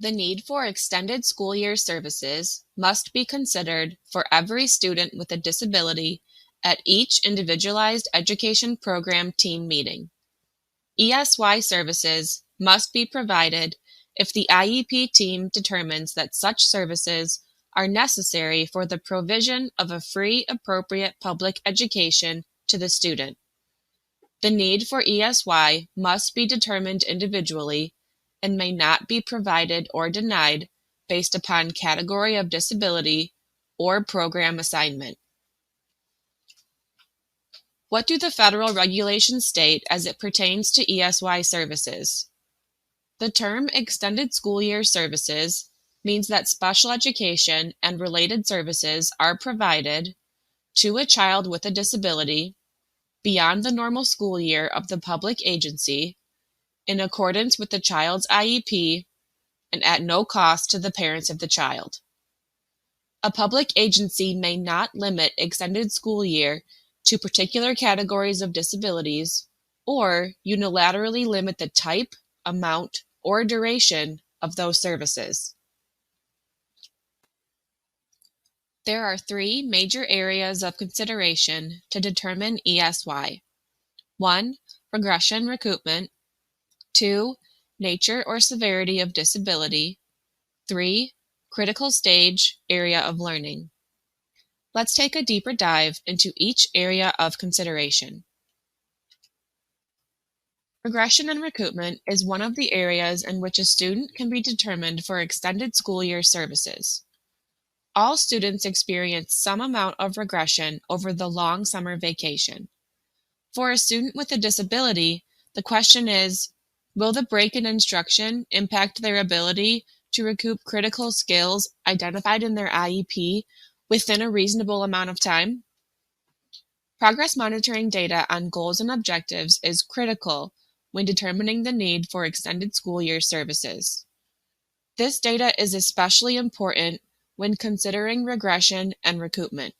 The need for extended school year services must be considered for every student with a disability at each individualized education program team meeting. ESY services must be provided if the IEP team determines that such services are necessary for the provision of a free, appropriate public education to the student. The need for ESY must be determined individually and may not be provided or denied based upon category of disability or program assignment. What do the federal regulations state as it pertains to ESY services? The term extended school year services means that special education and related services are provided to a child with a disability beyond the normal school year of the public agency in accordance with the child's IEP and at no cost to the parents of the child. A public agency may not limit extended school year to particular categories of disabilities or unilaterally limit the type, amount, or duration of those services. There are three major areas of consideration to determine ESY. 1. Regression recoupment. 2. Nature or severity of disability. 3. Critical stage area of learning. Let's take a deeper dive into each area of consideration. Regression and recoupment is one of the areas in which a student can be determined for extended school year services. All students experience some amount of regression over the long summer vacation. For a student with a disability, the question is, will the break in instruction impact their ability to recoup critical skills identified in their IEP within a reasonable amount of time? Progress monitoring data on goals and objectives is critical when determining the need for extended school year services. This data is especially important when considering regression and recoupment.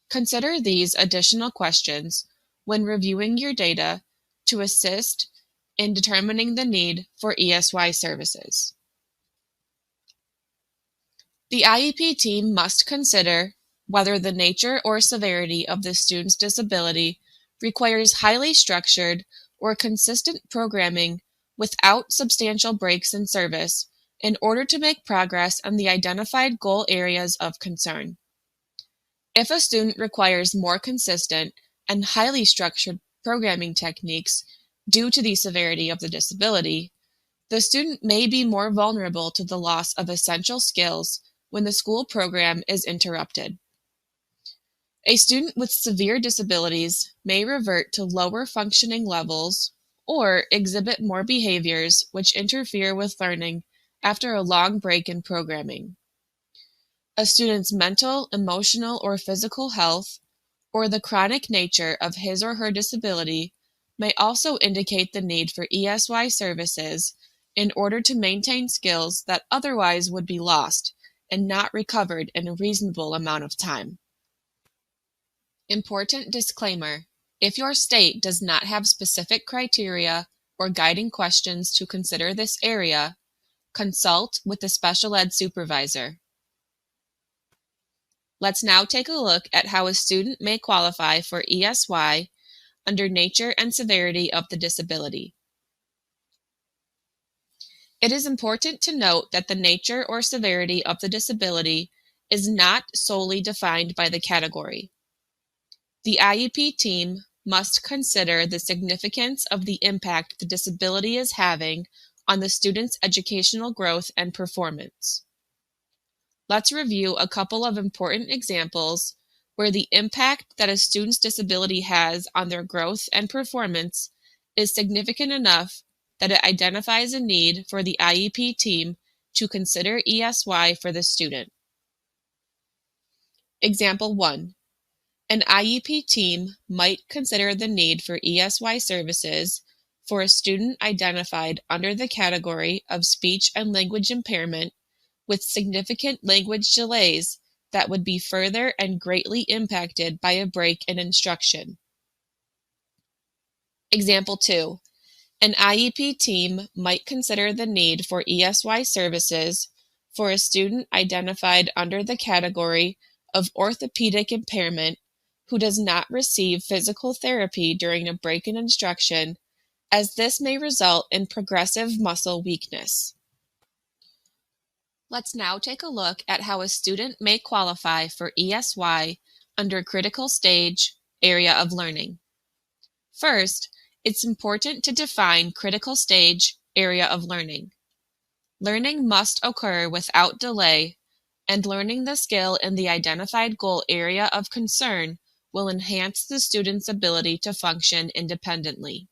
Consider these additional questions when reviewing your data to assist in determining the need for ESY services. The IEP team must consider whether the nature or severity of the student's disability requires highly structured or consistent programming without substantial breaks in service in order to make progress on the identified goal areas of concern. If a student requires more consistent and highly structured programming techniques due to the severity of the disability, the student may be more vulnerable to the loss of essential skills when the school program is interrupted. A student with severe disabilities may revert to lower functioning levels or exhibit more behaviors which interfere with learning after a long break in programming. A student's mental, emotional, or physical health, or the chronic nature of his or her disability may also indicate the need for ESY services in order to maintain skills that otherwise would be lost and not recovered in a reasonable amount of time. Important disclaimer: if your state does not have specific criteria or guiding questions to consider this area, consult with the special ed supervisor. Let's now take a look at how a student may qualify for ESY under nature and severity of the disability. It is important to note that the nature or severity of the disability is not solely defined by the category. The IEP team must consider the significance of the impact the disability is having on the student's educational growth and performance. Let's review a couple of important examples where the impact that a student's disability has on their growth and performance is significant enough that it identifies a need for the IEP team to consider ESY for the student. Example 1. An IEP team might consider the need for ESY services for a student identified under the category of speech and language impairment with significant language delays that would be further and greatly impacted by a break in instruction. Example 2. An IEP team might consider the need for ESY services for a student identified under the category of orthopedic impairment who does not receive physical therapy during a break in instruction, as this may result in progressive muscle weakness. Let's now take a look at how a student may qualify for ESY under critical stage area of learning. First, it's important to define critical stage area of learning. Learning must occur without delay, and learning the skill in the identified goal area of concern will enhance the student's ability to function independently.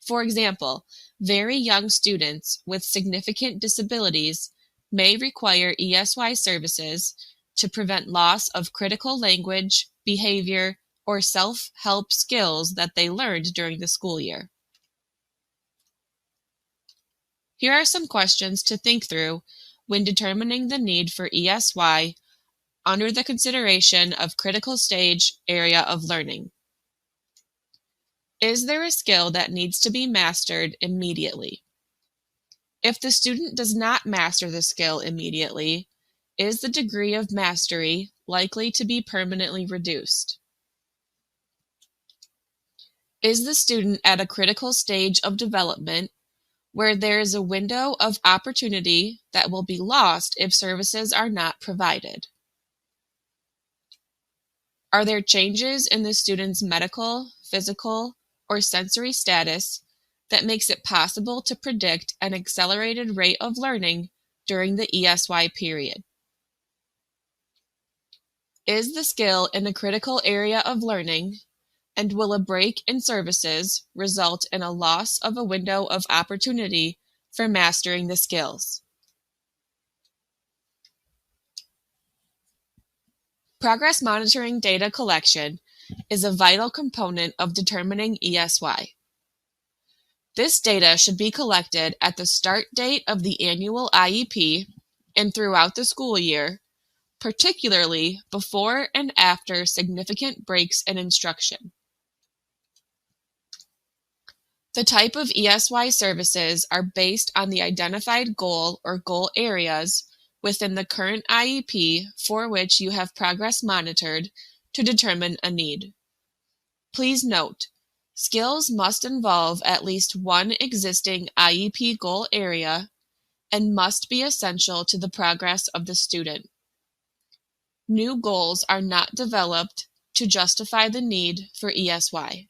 For example, very young students with significant disabilities may require ESY services to prevent loss of critical language, behavior, or self-help skills that they learned during the school year. Here are some questions to think through when determining the need for ESY under the consideration of critical stage area of learning. Is there a skill that needs to be mastered immediately? If the student does not master the skill immediately, is the degree of mastery likely to be permanently reduced? Is the student at a critical stage of development where there is a window of opportunity that will be lost if services are not provided? Are there changes in the student's medical, physical, or sensory status that makes it possible to predict an accelerated rate of learning during the ESY period? Is the skill in a critical area of learning, and will a break in services result in a loss of a window of opportunity for mastering the skills? Progress monitoring data collection is a vital component of determining ESY. This data should be collected at the start date of the annual IEP and throughout the school year, particularly before and after significant breaks in instruction. The type of ESY services are based on the identified goal or goal areas within the current IEP for which you have progress monitored to determine a need. Please note, skills must involve at least one existing IEP goal area and must be essential to the progress of the student. New goals are not developed to justify the need for ESY.